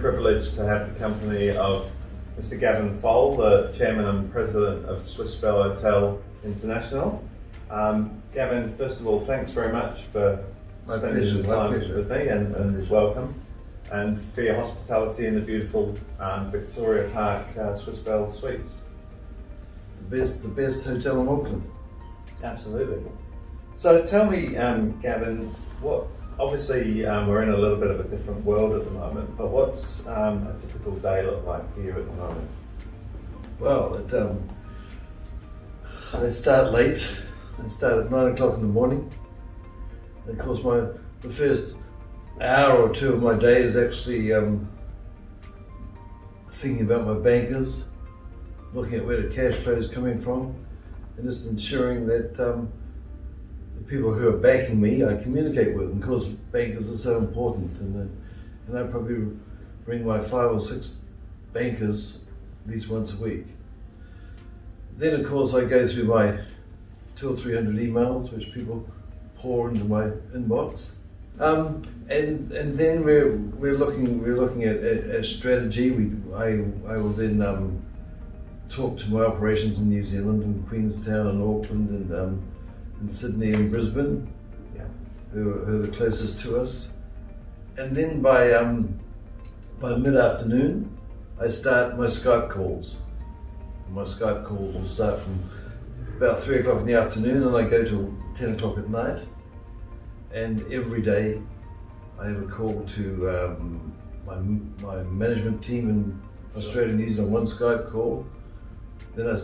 privileged to have the company of Mr. Gavin Faull, the Chairman and President of Swiss-Belhotel International. Gavin, first of all, thanks very much for spending some time with me and welcome, and for your hospitality in the beautiful Victoria Park Swiss-Bell Suites. The best hotel in Auckland. Absolutely. So tell me, Gavin, obviously we're in a little bit of a different world at the moment, but what's a typical day look like for you at the moment? Well, I start late. I start at 9 o'clock in the morning. And of course, the first hour or two of my day is actually thinking about my bankers, looking at where the cash flow is coming from, and just ensuring that the people who are backing me, I communicate with. And of course, bankers are so important, and I probably ring my 5 or 6 bankers at least once a week. Then of course I go through my 200 or 300 emails which people pour into my inbox, and then we're looking at strategy. I will then talk to my operations in New Zealand, in Queenstown and Auckland and in Sydney and Brisbane, who are the closest to us. And then by mid-afternoon, I start my Skype calls. My Skype calls will start from about 3 o'clock in the afternoon, and I go till 10 o'clock at night. And every day I have a call to my management team in Australia and New Zealand, one Skype call. Then I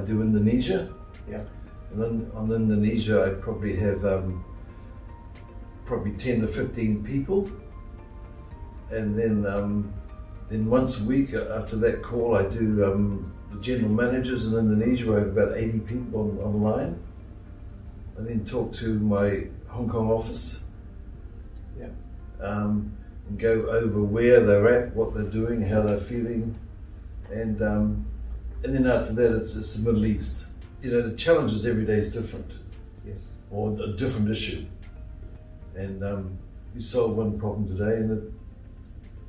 do Indonesia. Yeah. And then on Indonesia, I probably have probably 10 to 15 people. And then once a week after that call, I do the general managers in Indonesia. I have about 80 people online. I then talk to my Hong Kong office. Yeah. And go over where they're at, what they're doing, how they're feeling, and then after that it's the Middle East. You know, the challenges every day is different. Yes. Or a different issue, and you solve one problem today and it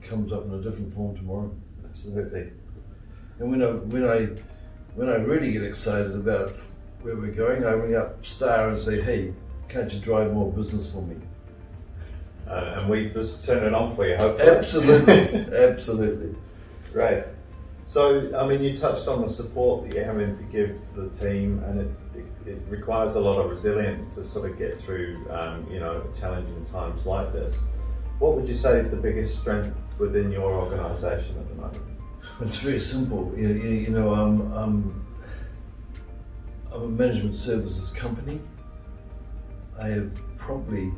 comes up in a different form tomorrow. Absolutely. And when I really get excited about where we're going, I ring up STAAH and say, hey, can't you drive more business for me? And we just turn it on for you, hopefully. Absolutely, absolutely. Great. So, I mean, you touched on the support that you're having to give to the team, and it requires a lot of resilience to sort of get through, challenging times like this. What would you say is the biggest strength within your organisation at the moment? It's very simple. I'm a management services company. I have probably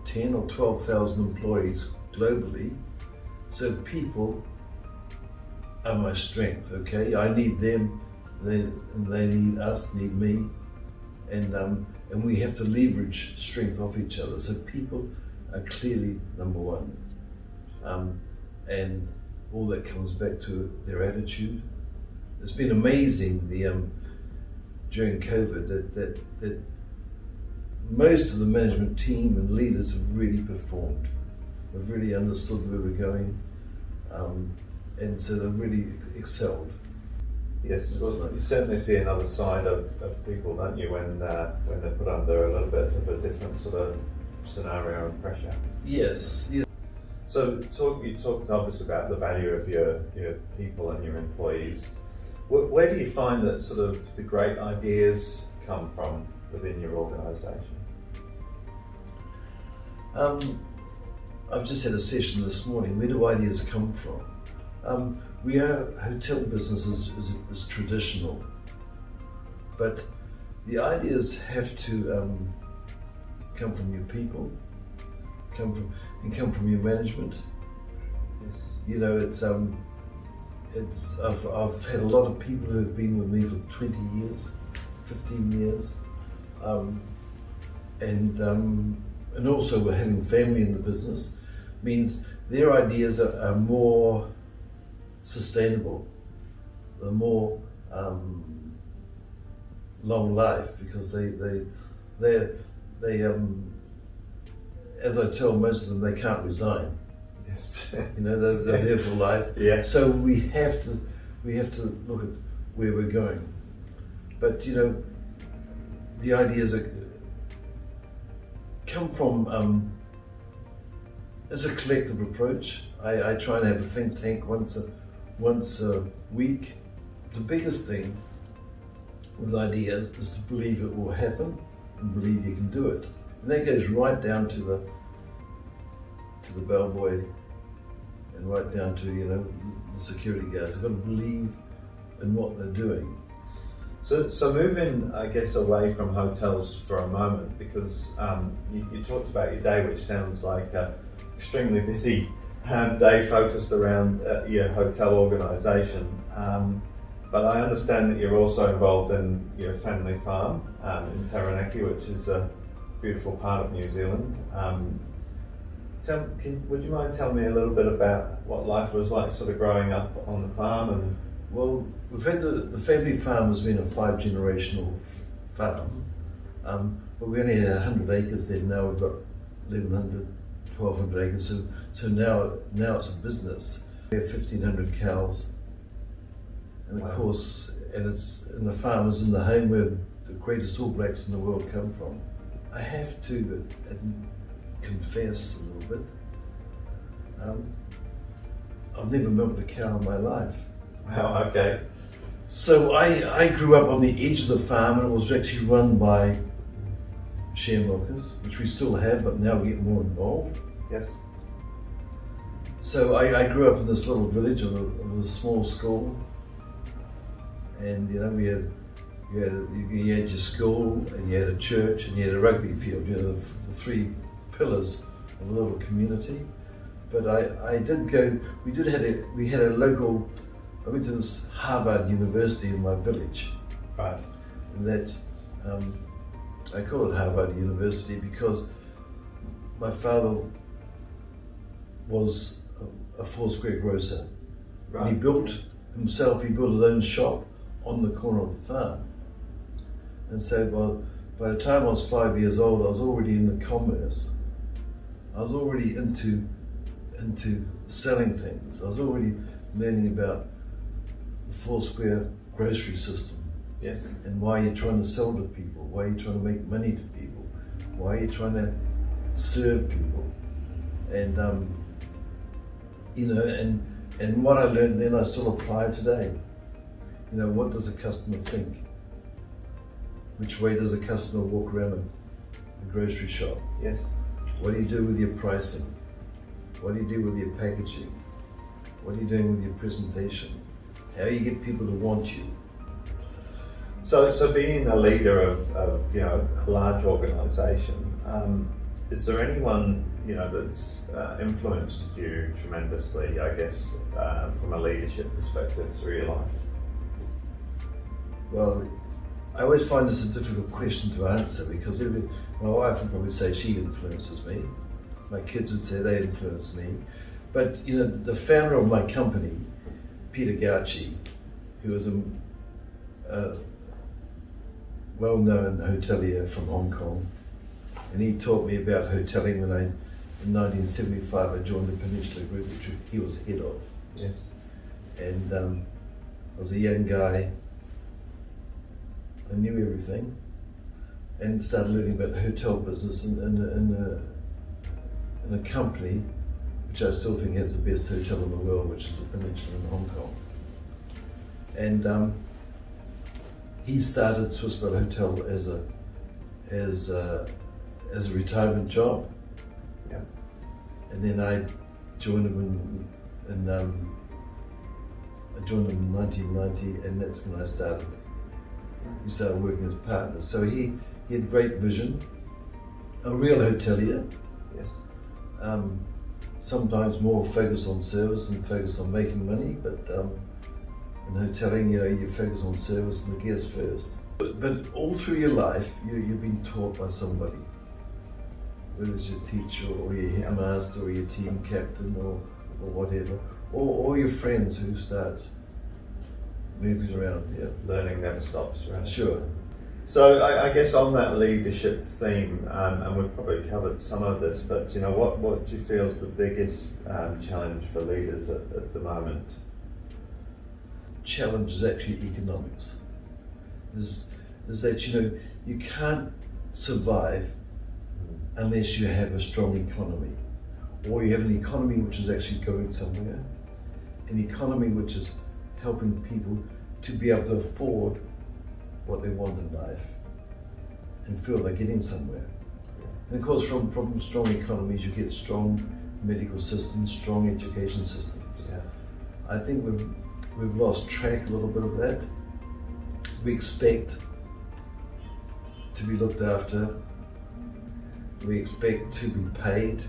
10 or 12,000 employees globally, so people are my strength. Okay, I need them, they need us, need me, and we have to leverage strength off each other. So people are clearly number one, and all that comes back to their attitude. It's been amazing during COVID that most of the management team and leaders have really performed. They've really understood where we're going, and so they've really excelled. Yes, well, you certainly see another side of people, don't you, when they're put under a little bit of a different sort of scenario and pressure. Yes. Yes. So you talked obviously about the value of your people and your employees. Where do you find that sort of the great ideas come from within your organisation? I've just had a session this morning. Where do ideas come from? Hotel business is traditional, but the ideas have to come from your people, come from your management. Yes. You know, I've had a lot of people who have been with me for 20 years, 15 years, and also we're having family in the business, means their ideas are more sustainable, they're more long life, because they as I tell most of them, they can't resign. Yes. You know, they're there for life. Yeah. So we have to look at where we're going. But you know, the ideas that come from as a collective approach. I try and have a think tank once a week. The biggest thing with ideas is to believe it will happen and believe you can do it. And that goes right down to the bellboy and right down to, you know, the security guards. They've got to believe in what they're doing. So moving, I guess, away from hotels for a moment, because you talked about your day, which sounds like an extremely busy day focused around your hotel organisation. But I understand that you're also involved in your family farm in Taranaki, which is a beautiful part of New Zealand. Would you mind telling me a little bit about what life was like sort of growing up on the farm? And well, we've had the family farm has been a 5-generational farm, but we only had 100 acres then. Now we've got 1,100, 1,200 acres. So now it's a business. We have 1,500 cows, and of Wow. course, and the farm is in the home where the greatest All Blacks in the world come from. I have to confess a little bit. I've never milked a cow in my life. wow, okay. So I grew up on the edge of the farm, and it was actually run by share milkers, which we still have, but now we get more involved. Yes. So I grew up in this little village of a small school, and you know you had your school, and you had a church, and you had a rugby field. You know, the 3 pillars of a little community. But we had a local. I went to this Harvard University in my village. Right. And that I call it Harvard University because my father was a 4-square grocer. Right. And he built his own shop on the corner of the farm. And so by the time I was 5 years old, I was already in the commerce. I was already into selling things. I was already learning about the 4-square grocery system. Yes. And why you're trying to sell to people, why you're trying to make money to people, why you're trying to serve people. And you know, and what I learned then I still apply today. You know, what does a customer think? Which way does a customer walk around a grocery shop? Yes. What do you do with your pricing? What do you do with your packaging? What are you doing with your presentation? How do you get people to want you? So being a leader of you know, a large organisation, is there anyone, you know, that's influenced you tremendously, I guess, from a leadership perspective through your life? Well, I always find this a difficult question to answer because my wife would probably say she influences me. My kids would say they influence me. But you know, the founder of my company, Peter Gauci, who was a well-known hotelier from Hong Kong, and he taught me about hoteling when in 1975 I joined the Peninsula Group, which he was head of. Yes. And I was a young guy. I knew everything, and started learning about the hotel business in a company which I still think has the best hotel in the world, which is the Peninsula in Hong Kong. And he started Swiss-Belhotel as a retirement job. Yeah. And then I joined him I joined him in 1990, and that's when I started. We started working as partners. So he had great vision, a real hotelier. Yes. Sometimes more focused on service than focused on making money, but in hoteling, you know, you focus on service and the guest first. But all through your life, you've been taught by somebody, whether it's your teacher or your headmaster or your team captain or whatever, or your friends who start moving around. Yeah. Learning never stops, right? Sure. So I guess on that leadership theme, and we've probably covered some of this, but what do you feel is the biggest challenge for leaders at the moment? Challenge is actually economics. Is that you can't survive unless you have a strong economy, or you have an economy which is actually going somewhere, an economy which is helping people to be able to afford what they want in life and feel they're getting somewhere. And of course, from strong economies, you get strong medical systems, strong education systems. Yeah. I think we've lost track a little bit of that. We expect to be looked after. We expect to be paid.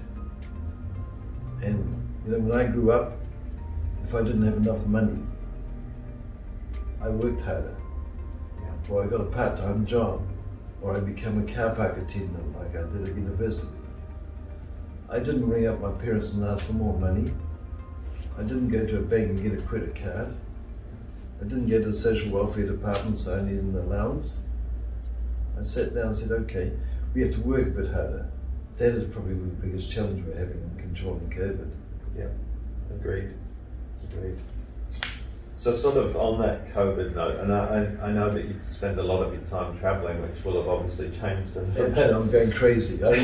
And when I grew up, if I didn't have enough money, I worked harder. Or I got a part-time job, or I became a car park attendant like I did at university. I didn't ring up my parents and ask for more money. I didn't go to a bank and get a credit card. I didn't go to the social welfare department, so I needed an allowance. I sat down and said, okay, we have to work a bit harder. That is probably the biggest challenge we're having in controlling COVID. Yeah, agreed. So sort of on that COVID note, and I know that you spend a lot of your time travelling, which will have obviously changed a little bit. I'm going crazy. I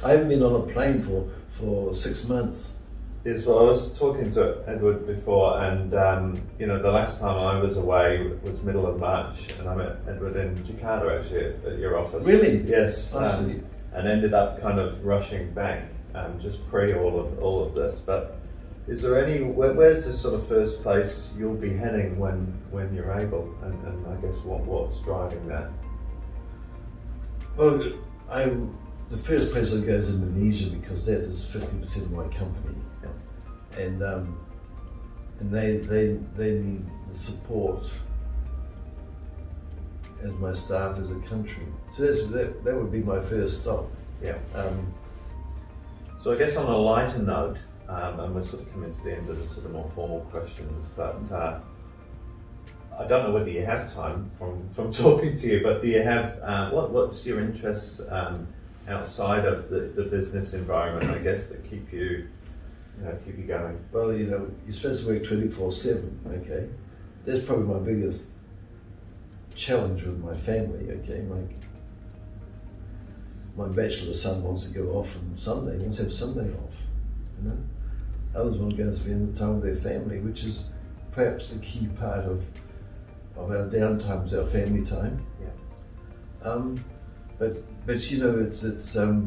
haven't been on a plane for 6 months. Yes, well, I was talking to Edward before, and the last time I was away was middle of March, and I met Edward in Jakarta actually at your office. Really? Yes. I see. And ended up kind of rushing back, just pre all of this. But is there where's the sort of first place you'll be heading when you're able, and I guess what's driving that? Well, the first place I go is Indonesia, because that is 50% of my company. And they need the support as my staff as a country. So that would be my first stop. Yeah. So I guess on a lighter note, and we're sort of coming to the end of the sort of more formal questions, but I don't know whether you have time from talking to you, but do you have what's your interests outside of the business environment, I guess, that keep you going? Well, you're supposed to work 24/7, okay? That's probably my biggest challenge with my family, okay? My bachelor son wants to go off on Sunday, he wants to have Sunday off, Others want to go and spend time with their family, which is perhaps the key part of our downtime, is our family time. Yeah. But it's our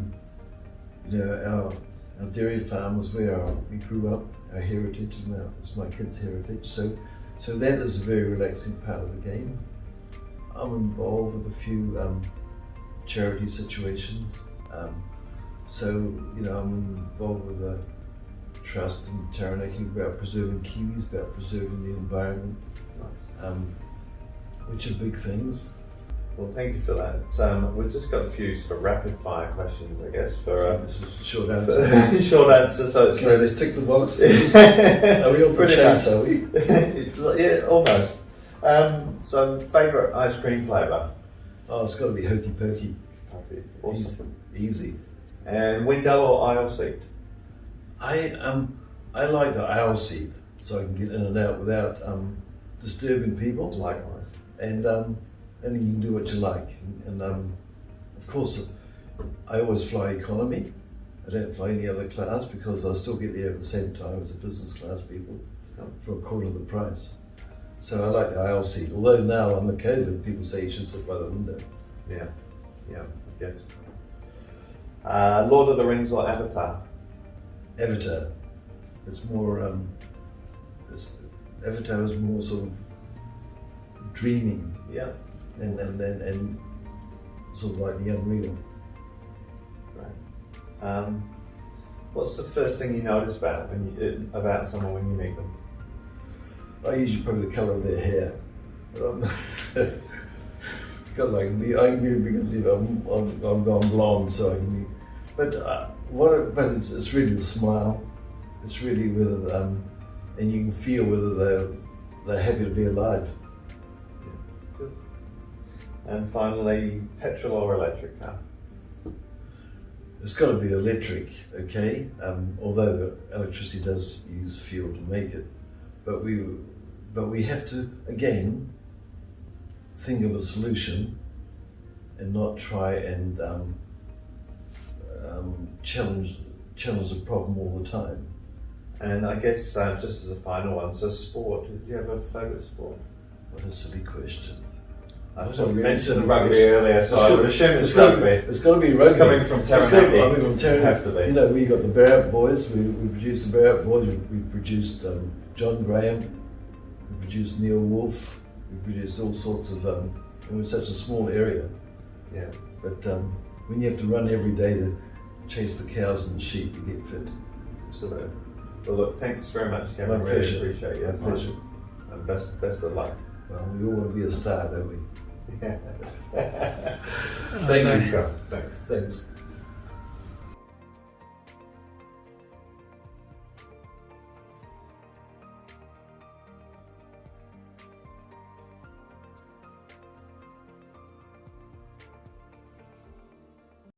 dairy farm was where we grew up, our heritage, and it's my kids' heritage. So that is a very relaxing part of the game. I'm involved with a few charity situations. I'm involved with a trust in Taranaki about preserving kiwis, about preserving the environment, which are big things. Well, thank you for that. We've just got a few sort of rapid fire questions, I guess, for This is a short answer. short answer. So it's okay, let's tick the box. Are we on the chase, are we? Yeah, almost. So, favourite ice cream flavour? Oh, it's got to be Hokey Pokey. Awesome. Easy. And window or aisle seat? I like the aisle seat, so I can get in and out without disturbing people. Likewise. And you can do what you like. And of course, I always fly economy. I don't fly any other class because I still get there at the same time as the business class people for a quarter of the price. So I like the aisle seat. Although now under COVID, people say you should sit by the window. Yeah, I guess. Lord of the Rings or Avatar? Avatar. It's more. Avatar is more sort of dreaming. Yeah. And sort of like the unreal. Right. What's the first thing you notice about someone when you meet them? I usually probably the colour of their hair. Because I can be because I've gone blonde, so I can be. But it's really the smile. It's really whether and you can feel whether they're happy to be alive. Yeah, good. And finally, petrol or electric car? It's got to be electric, okay? Although electricity does use fuel to make it, but we have to again think of a solution and not try and challenge the problem all the time. And I guess just as a final one, so sport. Do you have a favourite sport? What a silly question. I What a really mentioned silly rugby question. earlier, so I would assume it's got rugby. It's got to be rugby. Coming from Taranaki, have to be. You know, we got the BLAAH boys. We produced the BLAAH boys. We produced John Graham. We produced Neil Wolfe. We produced all sorts of. It was such a small area. Yeah. But when you have to run every day to chase the cows and the sheep, you get fit. Absolutely. Well, look, thanks very much, Gavin. My Really pleasure. appreciate your My time. pleasure. And best of luck. Well, we all want to be a star, don't we? Yeah. Thank you. Thanks. Thanks.